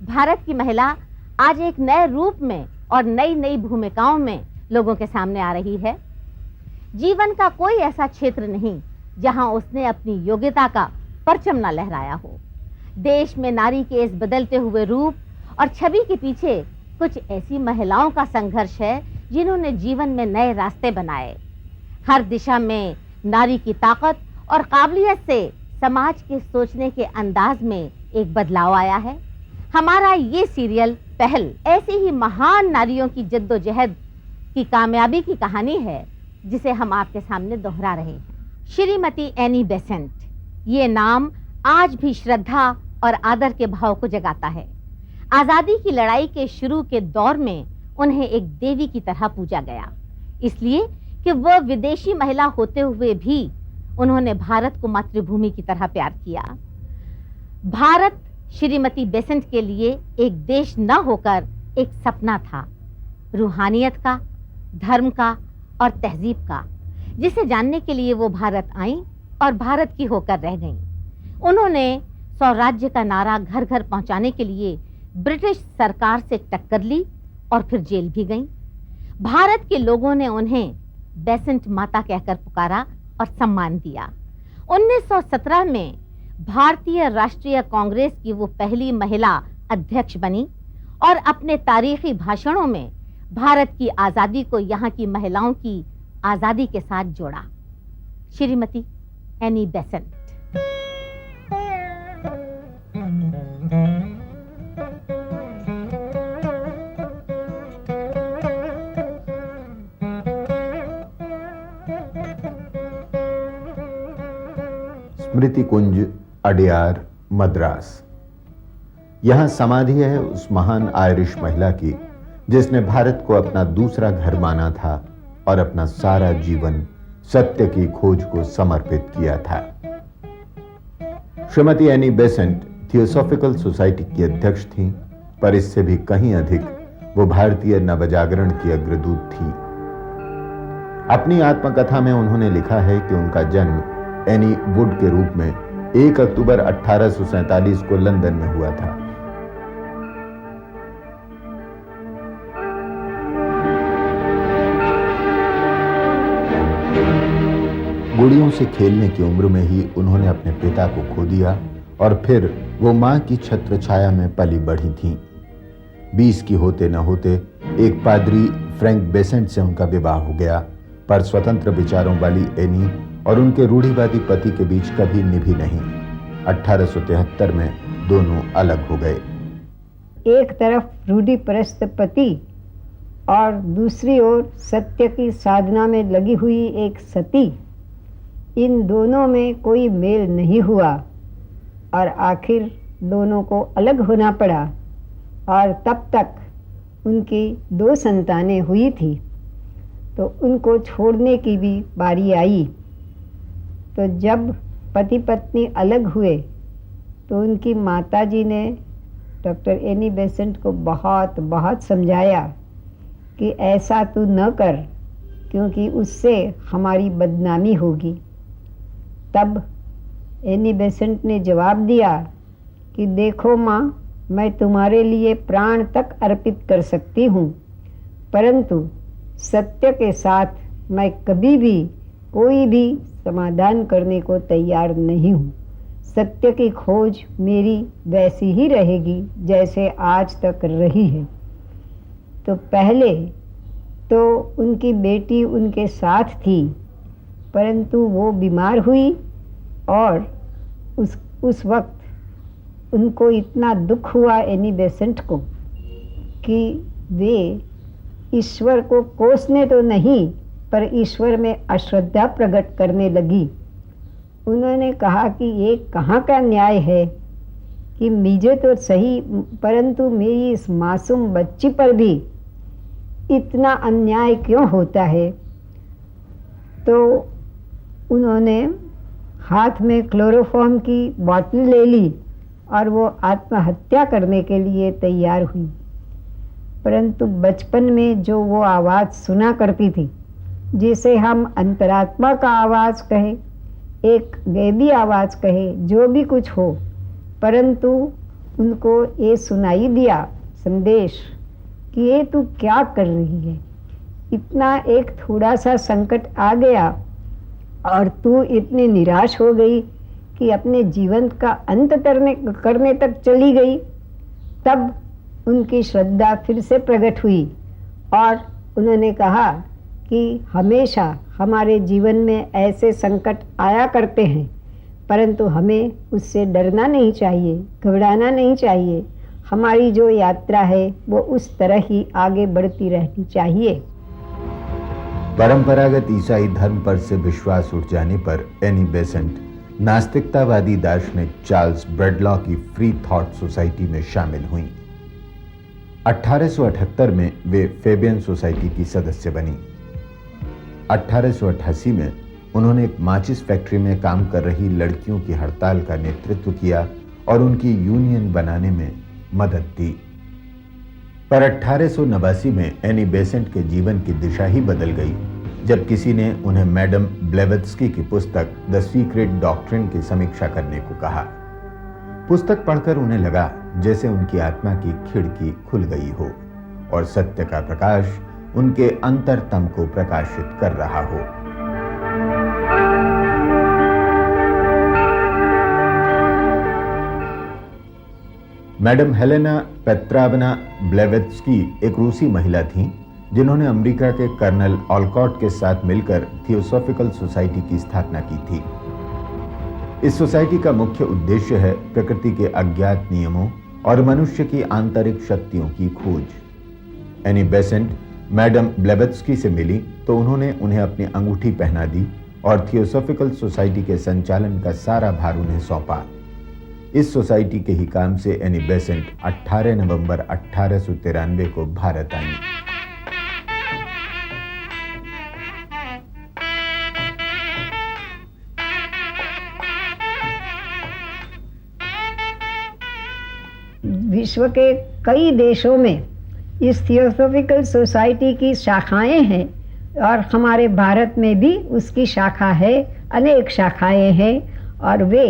भारत की महिला आज एक नए रूप में और नई नई भूमिकाओं में लोगों के सामने आ रही है। जीवन का कोई ऐसा क्षेत्र नहीं जहां उसने अपनी योग्यता का परचम न लहराया हो। देश में नारी के इस बदलते हुए रूप और छवि के पीछे कुछ ऐसी महिलाओं का संघर्ष है जिन्होंने जीवन में नए रास्ते बनाए। हर दिशा में नारी की ताकत और काबिलियत से समाज के सोचने के अंदाज में एक बदलाव आया है। हमारा ये सीरियल पहल ऐसी ही महान नारियों की जद्दोजहद की कामयाबी की कहानी है जिसे हम आपके सामने दोहरा रहे हैं। श्रीमती एनी बेसेंट, ये नाम आज भी श्रद्धा और आदर के भाव को जगाता है। आजादी की लड़ाई के शुरू के दौर में उन्हें एक देवी की तरह पूजा गया, इसलिए कि वह विदेशी महिला होते हुए भी उन्होंने भारत को मातृभूमि की तरह प्यार किया। भारत श्रीमती बेसेंट के लिए एक देश न होकर एक सपना था, रूहानियत का, धर्म का और तहजीब का, जिसे जानने के लिए वो भारत आईं और भारत की होकर रह गईं। उन्होंने स्वराज्य का नारा घर घर पहुंचाने के लिए ब्रिटिश सरकार से टक्कर ली और फिर जेल भी गईं। भारत के लोगों ने उन्हें बेसेंट माता कहकर पुकारा और सम्मान दिया। 1917 में भारतीय राष्ट्रीय कांग्रेस की वो पहली महिला अध्यक्ष बनी और अपने तारीखी भाषणों में भारत की आज़ादी को यहाँ की महिलाओं की आज़ादी के साथ जोड़ा। Shrimati Annie Besant. स्मृति कुंज, अडयार, मद्रास। यहां समाधि है उस महान आयरिश महिला की जिसने भारत को अपना दूसरा घर माना था और अपना सारा जीवन सत्य की खोज को समर्पित किया था। Shrimati Annie Besant theosophical society की अध्यक्ष थीं, पर इससे भी कहीं अधिक वो भारतीय नवजागरण की अग्रदूत थी। अपनी आत्मकथा में उन्होंने लिखा है कि उनका जन्म एनी वुड के रूप में 1 अक्टूबर 1847 को लंदन में हुआ था। गुड़ियों से खेलने की उम्र में ही उन्होंने अपने पिता को खो दिया और फिर वो मां की छत्र छाया में पली बढ़ी थीं। 20 की होते न होते एक पादरी फ्रैंक बेसेंट से उनका विवाह हो गया, पर स्वतंत्र विचारों वाली एनी और उनके रूढ़िवादी पति के बीच कभी निभी नहीं। 1873 में दोनों अलग हो गए। एक तरफ रूढ़िपरस्त पति और दूसरी ओर सत्य की साधना में लगी हुई एक सती, इन दोनों में कोई मेल नहीं हुआ और आखिर दोनों को अलग होना पड़ा। और तब तक उनकी 2 संतानें हुई थी, तो उनको छोड़ने की भी बारी आई। तो जब पति पत्नी अलग हुए तो उनकी माताजी ने डॉक्टर एनी बेसेंट को बहुत बहुत समझाया कि ऐसा तू न कर, क्योंकि उससे हमारी बदनामी होगी। तब एनी बेसेंट ने जवाब दिया कि देखो माँ, मैं तुम्हारे लिए प्राण तक अर्पित कर सकती हूँ, परंतु सत्य के साथ मैं कभी भी कोई भी समाधान करने को तैयार नहीं हूँ। सत्य की खोज मेरी वैसी ही रहेगी जैसे आज तक रही है। तो पहले तो उनकी बेटी उनके साथ थी, परंतु वो बीमार हुई और उस वक्त उनको इतना दुख हुआ एनी बेसेंट को कि वे ईश्वर को कोसने तो नहीं, पर ईश्वर में अश्रद्धा प्रकट करने लगी। उन्होंने कहा कि ये कहाँ का न्याय है कि मुझे तो सही, परंतु मेरी इस मासूम बच्ची पर भी इतना अन्याय क्यों होता है। तो उन्होंने हाथ में क्लोरोफॉर्म की बोतल ले ली और वो आत्महत्या करने के लिए तैयार हुई। परंतु बचपन में जो वो आवाज़ सुना करती थी, जिसे हम अंतरात्मा का आवाज़ कहे, एक गैबी आवाज़ कहे, जो भी कुछ हो, परंतु उनको ये सुनाई दिया संदेश कि ये तू क्या कर रही है, इतना एक थोड़ा सा संकट आ गया और तू इतनी निराश हो गई कि अपने जीवन का अंत करने तक चली गई। तब उनकी श्रद्धा फिर से प्रकट हुई और उन्होंने कहा कि हमेशा हमारे जीवन में ऐसे संकट आया करते हैं, परंतु हमें उससे डरना नहीं चाहिए, घबराना नहीं चाहिए। हमारी जो यात्रा है वो उस तरह ही आगे बढ़ती रहनी चाहिए। परंपरागत ईसाई धर्म पर से विश्वास उठ जाने पर एनी बेसेंट नास्तिकतावादी दार्शनिक चार्ल्स ब्रैडलॉ की फ्री थॉट सोसाइटी में शामिल हुईं। 1878 में वे फेबियन सोसाइटी की सदस्य बनी। 1888 में उन्होंने एक माचिस फैक्ट्री में काम कर रही लड़कियों की हड़ताल का नेतृत्व किया और उनकी यूनियन बनाने में मदद दी। पर 1889 में एनी बेसेंट के जीवन की दिशा ही बदल गई जब किसी ने उन्हें मैडम ब्लेवेत्स्की की पुस्तक द सीक्रेट डॉक्ट्रिन की समीक्षा करने को कहा। पुस्तक पढ़कर उन्हें लगा जैसे उनकी आत्मा की खिड़की खुल गई हो और सत्य का प्रकाश उनके अंतरतम को प्रकाशित कर रहा हो। मैडम हेलेना पेट्रावना ब्लेवेत्स्की एक रूसी महिला थीं जिन्होंने अमेरिका के कर्नल ऑलकॉट के साथ मिलकर थियोसॉफिकल सोसाइटी की स्थापना की थी। इस सोसाइटी का मुख्य उद्देश्य है प्रकृति के अज्ञात नियमों और मनुष्य की आंतरिक शक्तियों की खोज। एनी बेसेंट मैडम ब्लेवेत्स्की से मिली तो उन्होंने उन्हें अपनी अंगूठी पहना दी और थियोसॉफिकल सोसाइटी के संचालन का सारा भार उन्हें सौंपा। इस सोसाइटी के ही काम से एनी बेसेंट 18 नवंबर 1893 को भारत आई। विश्व के कई देशों में इस थियोसॉफिकल सोसाइटी की शाखाएं हैं और हमारे भारत में भी उसकी शाखा है, अनेक शाखाएं हैं और वे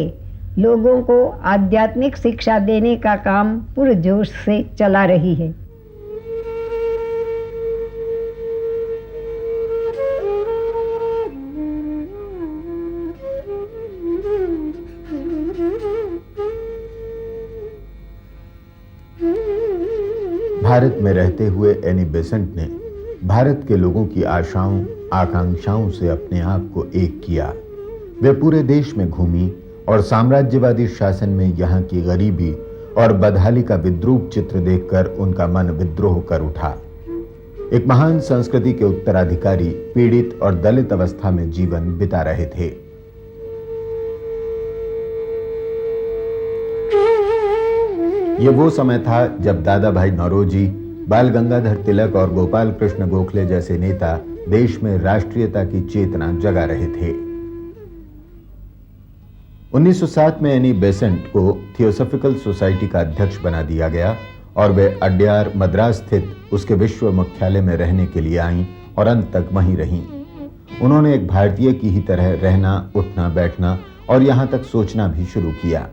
लोगों को आध्यात्मिक शिक्षा देने का काम पुरजोश से चला रही है। भारत में रहते हुए एनी बेसेंट ने भारत के लोगों की आशाओं आकांक्षाओं से अपने आप को एक किया। वे पूरे देश में घूमी और साम्राज्यवादी शासन में यहाँ की गरीबी और बदहाली का विद्रूप चित्र देखकर उनका मन विद्रोह कर उठा। एक महान संस्कृति के उत्तराधिकारी पीड़ित और दलित अवस्था में जीवन बिता रहे थे। यह वो समय था जब दादा भाई नौरोजी, बाल गंगाधर तिलक और गोपाल कृष्ण गोखले जैसे नेता देश में राष्ट्रीयता की चेतना जगा रहे थे। 1907 में एनी बेसेंट को थियोसॉफिकल सोसाइटी का अध्यक्ष बना दिया गया और वे अड्यार मद्रास स्थित उसके विश्व मुख्यालय में रहने के लिए आईं और अंत तक वहीं रहीं। उन्होंने एक भारतीय की ही तरह रहना, उठना, बैठना और यहां तक सोचना भी शुरू किया।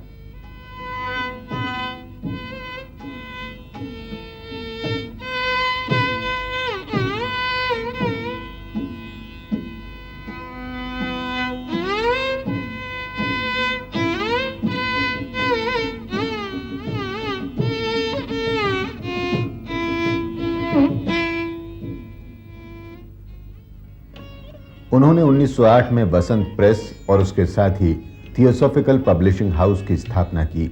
उन्होंने 1908 में वसंत प्रेस और उसके साथ ही थियोसॉफिकल पब्लिशिंग हाउस की स्थापना की।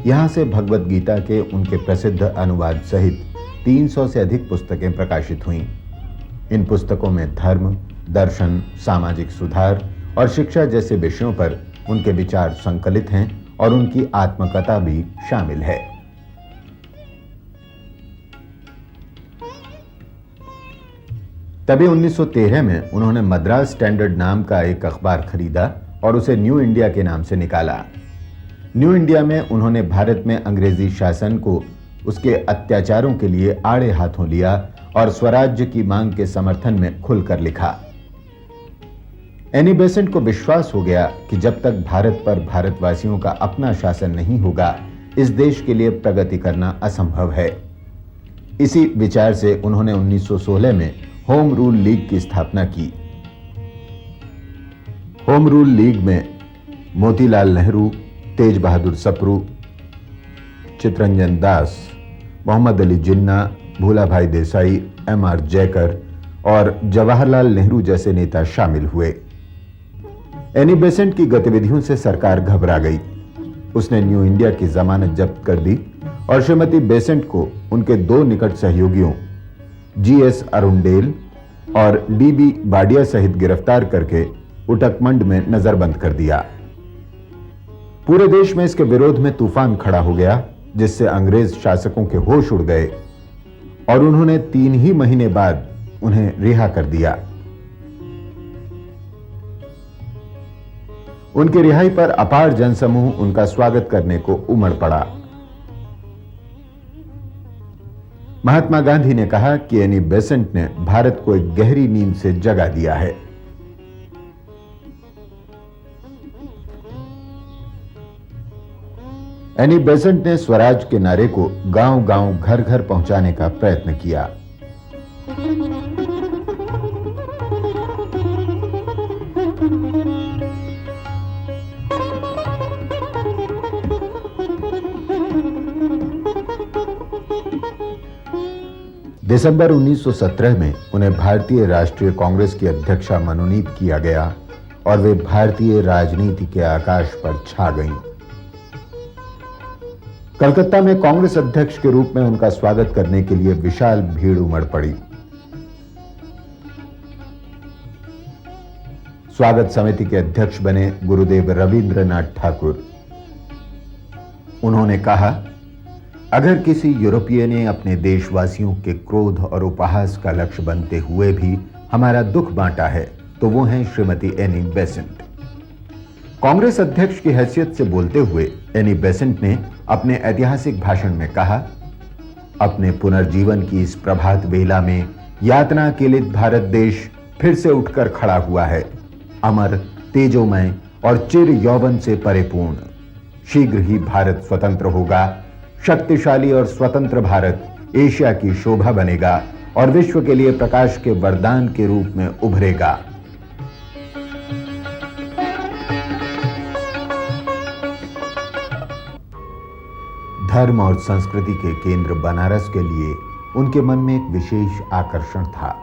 यहां से भगवत गीता के उनके प्रसिद्ध अनुवाद सहित 300 से अधिक पुस्तकें प्रकाशित हुईं। इन पुस्तकों में धर्म, दर्शन, सामाजिक सुधार और शिक्षा जैसे विषयों पर उनके विचार संकलित हैं और उनकी आत्मकथा भी शामिल है। तभी 1913 में उन्होंने मद्रास स्टैंडर्ड नाम का एक अखबार खरीदा और उसे न्यू इंडिया के नाम से निकाला। न्यू इंडिया में उन्होंने भारत में अंग्रेजी शासन को उसके अत्याचारों के लिए आड़े हाथों लिया और स्वराज्य की मांग के समर्थन में खुलकर लिखा। एनी बेसेंट को विश्वास हो गया कि जब तक भारत पर भारतवासियों का अपना शासन नहीं होगा, इस देश के लिए प्रगति करना असंभव है। इसी विचार से उन्होंने 1916 में होम रूल लीग की स्थापना की। होम रूल लीग में मोतीलाल नेहरू, तेज बहादुर सप्रू, चितरंजन दास, मोहम्मद अली जिन्ना, भूलाभाई देसाई, M.R. जयकर और जवाहरलाल नेहरू जैसे नेता शामिल हुए। एनी बेसेंट की गतिविधियों से सरकार घबरा गई। उसने न्यू इंडिया की जमानत जब्त कर दी और श्रीमती बेसेंट को उनके 2 निकट सहयोगियों G.S. अरुणडेल और D.B. बाडिया सहित गिरफ्तार करके उटकमंड में नजरबंद कर दिया। पूरे देश में इसके विरोध में तूफान खड़ा हो गया, जिससे अंग्रेज शासकों के होश उड़ गए और उन्होंने 3 ही महीने बाद उन्हें रिहा कर दिया। उनकी रिहाई पर अपार जनसमूह उनका स्वागत करने को उमड़ पड़ा। महात्मा गांधी ने कहा कि एनी बेसेंट ने भारत को एक गहरी नींद से जगा दिया है। एनी बेसेंट ने स्वराज के नारे को गांव-गांव, घर-घर पहुंचाने का प्रयत्न किया। दिसंबर 1917 में उन्हें भारतीय राष्ट्रीय कांग्रेस की अध्यक्षा मनोनीत किया गया और वे भारतीय राजनीति के आकाश पर छा गईं। कलकत्ता में कांग्रेस अध्यक्ष के रूप में उनका स्वागत करने के लिए विशाल भीड़ उमड़ पड़ी। स्वागत समिति के अध्यक्ष बने गुरुदेव रविंद्रनाथ ठाकुर। उन्होंने कहा, अगर किसी यूरोपीय ने अपने देशवासियों के क्रोध और उपहास का लक्ष्य बनते हुए भी हमारा दुख बांटा है तो वो हैं श्रीमती एनी बेसेंट। कांग्रेस अध्यक्ष की हैसियत से बोलते हुए एनी बेसेंट ने अपने ऐतिहासिक भाषण में कहा, अपने पुनर्जीवन की इस प्रभात बेला में यातना केलित भारत देश फिर से उठकर खड़ा हुआ है, अमर, तेजोमय और चिर यौवन से परिपूर्ण। शीघ्र ही भारत स्वतंत्र होगा। शक्तिशाली और स्वतंत्र भारत एशिया की शोभा बनेगा और विश्व के लिए प्रकाश के वरदान के रूप में उभरेगा। धर्म और संस्कृति के केंद्र बनारस के लिए उनके मन में एक विशेष आकर्षण था।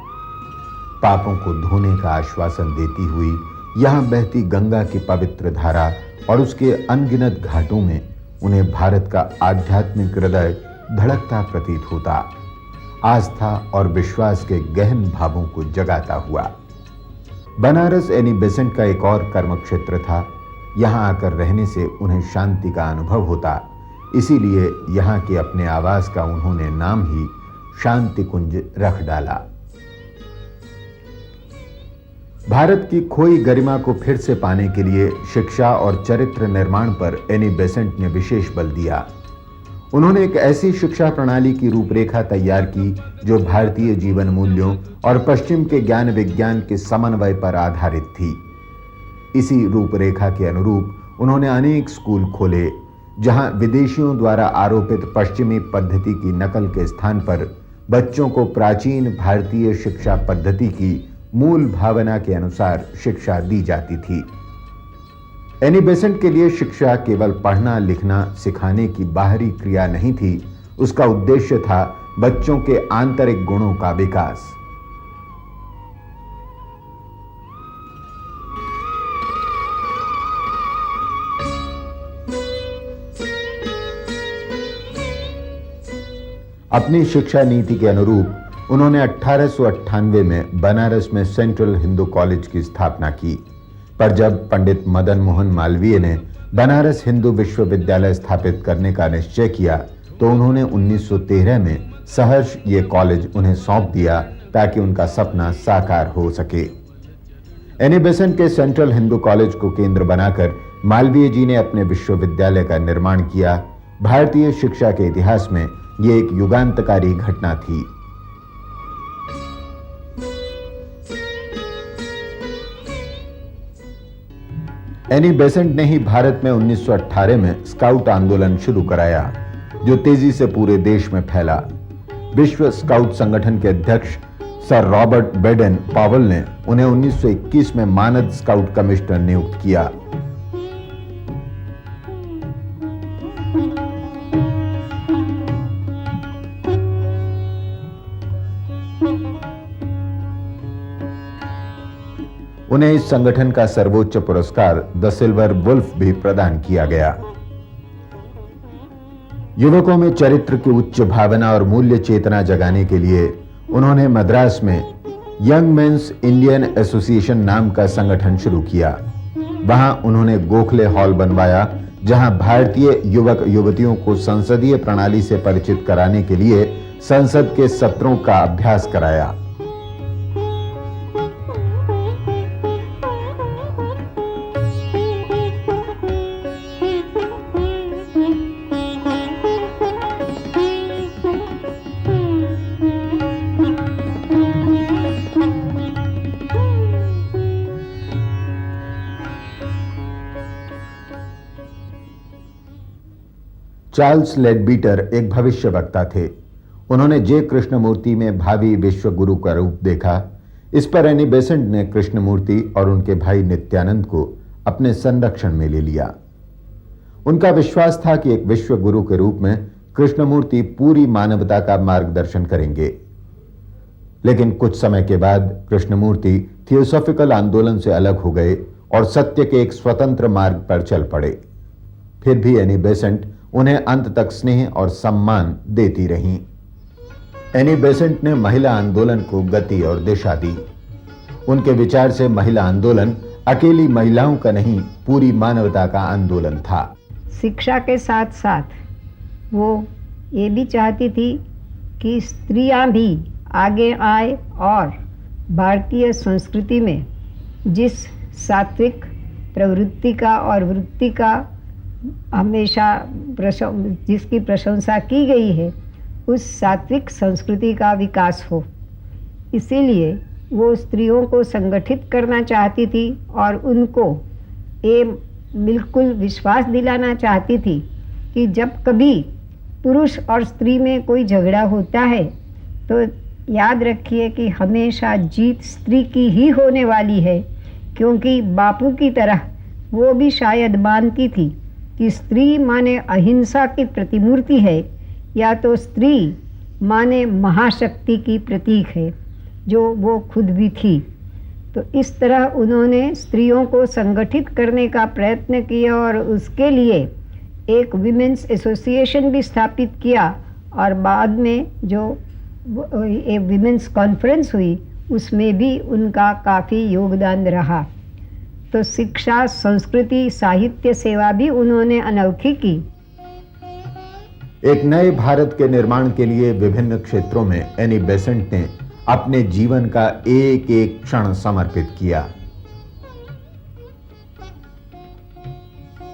पापों को धोने का आश्वासन देती हुई यहां बहती गंगा की पवित्र धारा और उसके अनगिनत घाटों में उन्हें भारत का आध्यात्मिक हृदय धड़कता प्रतीत होता, आस्था और विश्वास के गहन भावों को जगाता हुआ। बनारस एनी बेसेंट का एक और कर्म क्षेत्र था। यहां आकर रहने से उन्हें शांति का अनुभव होता, इसीलिए यहां के अपने आवास का उन्होंने नाम ही शांति कुंज रख डाला। भारत की खोई गरिमा को फिर से पाने के लिए शिक्षा और चरित्र निर्माण पर एनी बेसेंट ने विशेष बल दिया। उन्होंने एक ऐसी शिक्षा प्रणाली की रूपरेखा तैयार की जो भारतीय जीवन मूल्यों और पश्चिम के ज्ञान विज्ञान के समन्वय पर आधारित थी। इसी रूपरेखा के अनुरूप उन्होंने अनेक स्कूल खोले, जहां विदेशियों द्वारा आरोपित पश्चिमी पद्धति की नकल के स्थान पर बच्चों को प्राचीन भारतीय शिक्षा पद्धति की मूल भावना के अनुसार शिक्षा दी जाती थी। एनी बेसेंट के लिए शिक्षा केवल पढ़ना लिखना सिखाने की बाहरी क्रिया नहीं थी, उसका उद्देश्य था बच्चों के आंतरिक गुणों का विकास। अपनी शिक्षा नीति के अनुरूप उन्होंने 1898 में बनारस में सेंट्रल हिंदू कॉलेज की स्थापना की, पर जब पंडित मदन मोहन मालवीय ने बनारस हिंदू विश्वविद्यालय स्थापित करने का निश्चय किया तो उन्होंने 1913 में सहर्ष ये कॉलेज उन्हें सौंप दिया ताकि उनका सपना साकार हो सके। एनी बेसेंट के सेंट्रल हिंदू कॉलेज को केंद्र बनाकर मालवीय जी ने अपने विश्वविद्यालय का निर्माण किया। भारतीय शिक्षा के इतिहास में यह एक युगांतकारी घटना थी। एनी बेसेंट ने ही भारत में 1918 में स्काउट आंदोलन शुरू कराया, जो तेजी से पूरे देश में फैला। विश्व स्काउट संगठन के अध्यक्ष सर रॉबर्ट बेडन पावल ने उन्हें 1921 में मानद स्काउट कमिश्नर नियुक्त किया। उन्हें इस संगठन का सर्वोच्च पुरस्कार द सिल्वर वुल्फ भी प्रदान किया गया। युवकों में चरित्र की उच्च भावना और मूल्य चेतना जगाने के लिए उन्होंने मद्रास में यंग मेंस इंडियन एसोसिएशन नाम का संगठन शुरू किया। वहां उन्होंने गोखले हॉल बनवाया, जहां भारतीय युवक युवतियों को संसदीय प्रणाली से परिचित कराने के लिए संसद के सत्रों का अभ्यास कराया। चार्ल्स लेडबीटर एक भविष्यवक्ता थे। उन्होंने जे कृष्णमूर्ति में भावी विश्व गुरु का रूप देखा। इस पर एनी बेसेंट ने कृष्णमूर्ति और उनके भाई नित्यानंद को अपने संरक्षण में ले लिया। उनका विश्वास था कि एक विश्व गुरु के रूप में कृष्णमूर्ति पूरी मानवता का मार्गदर्शन करेंगे। लेकिन कुछ समय के बाद कृष्णमूर्ति थियोसॉफिकल आंदोलन से अलग हो गए और सत्य के एक स्वतंत्र मार्ग पर चल पड़े। फिर भी एनी बेसेंट उन्हें अंत तक स्नेह और सम्मान देती रहीं। एनी बेसेंट ने महिला आंदोलन को गति और दिशा दी। उनके विचार से महिला आंदोलन अकेली महिलाओं का नहीं, पूरी मानवता का आंदोलन था। शिक्षा के साथ साथ वो ये भी चाहती थी कि स्त्रियां भी आगे आए और भारतीय संस्कृति में जिस सात्विक प्रवृत्ति का और वृत्ति का हमेशा जिसकी प्रशंसा की गई है, उस सात्विक संस्कृति का विकास हो। इसीलिए वो स्त्रियों को संगठित करना चाहती थी और उनको ये बिल्कुल विश्वास दिलाना चाहती थी कि जब कभी पुरुष और स्त्री में कोई झगड़ा होता है तो याद रखिए कि हमेशा जीत स्त्री की ही होने वाली है, क्योंकि बापू की तरह वो भी शायद मानती थी कि स्त्री माने अहिंसा की प्रतिमूर्ति है, या तो स्त्री माने महाशक्ति की प्रतीक है, जो वो खुद भी थी। तो इस तरह उन्होंने स्त्रियों को संगठित करने का प्रयत्न किया और उसके लिए एक विमेंस एसोसिएशन भी स्थापित किया, और बाद में जो एक विमेंस कॉन्फ्रेंस हुई उसमें भी उनका काफ़ी योगदान रहा। तो शिक्षा, संस्कृति, साहित्य सेवा भी उन्होंने अनोखी की। एक नए भारत के निर्माण के लिए विभिन्न क्षेत्रों में एनी बेसेंट ने अपने जीवन का एक एक क्षण समर्पित किया।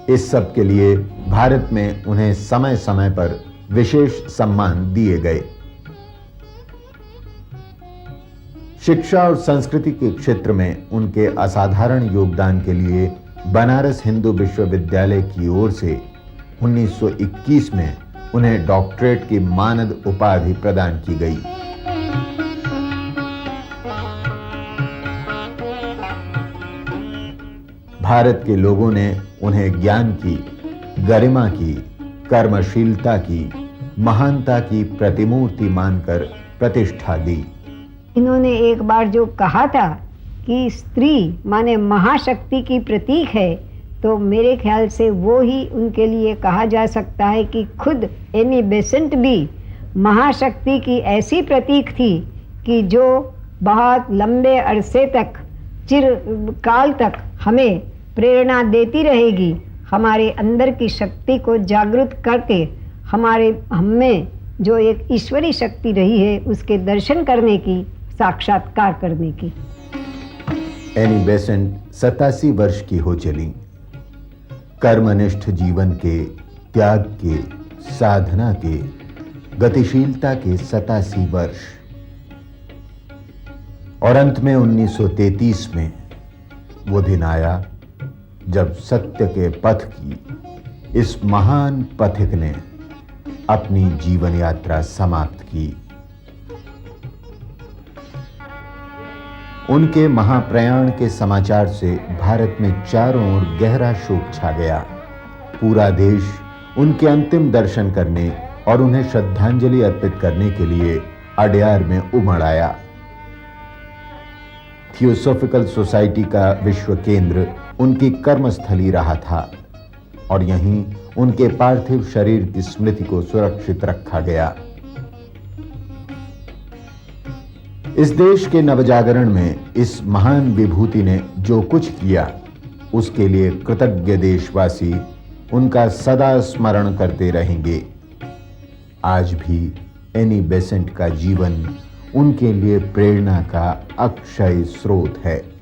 इस सब के लिए भारत में उन्हें समय समय पर विशेष सम्मान दिए गए। शिक्षा और संस्कृति के क्षेत्र में उनके असाधारण योगदान के लिए बनारस हिंदू विश्वविद्यालय की ओर से 1921 में उन्हें डॉक्टरेट की मानद उपाधि प्रदान की गई। भारत के लोगों ने उन्हें ज्ञान की, गरिमा की, कर्मशीलता की, महानता की प्रतिमूर्ति मानकर प्रतिष्ठा दी। इन्होंने एक बार जो कहा था कि स्त्री माने महाशक्ति की प्रतीक है, तो मेरे ख्याल से वो ही उनके लिए कहा जा सकता है कि खुद एनी बेसेंट भी महाशक्ति की ऐसी प्रतीक थी कि जो बहुत लंबे अरसे तक, चिरकाल तक हमें प्रेरणा देती रहेगी, हमारे अंदर की शक्ति को जागृत करके हमें जो एक ईश्वरी शक्ति रही है उसके दर्शन करने की, साक्षात्कार करने की। एनी बेसेंट 87 वर्ष की हो चली। कर्मनिष्ठ जीवन के, त्याग के, साधना के, गतिशीलता के 87 वर्ष। और अंत में 1933 में वो दिन आया जब सत्य के पथ की इस महान पथिक ने अपनी जीवन यात्रा समाप्त की। उनके महाप्रयाण के समाचार से भारत में चारों ओर गहरा शोक छा गया। पूरा देश उनके अंतिम दर्शन करने और उन्हें श्रद्धांजलि अर्पित करने के लिए अडयार में उमड़ आया। थियोसॉफिकल सोसाइटी का विश्व केंद्र उनकी कर्मस्थली रहा था और यहीं उनके पार्थिव शरीर की स्मृति को सुरक्षित रखा गया। इस देश के नवजागरण में इस महान विभूति ने जो कुछ किया, उसके लिए कृतज्ञ देशवासी उनका सदा स्मरण करते रहेंगे। आज भी एनी बेसेंट का जीवन उनके लिए प्रेरणा का अक्षय स्रोत है।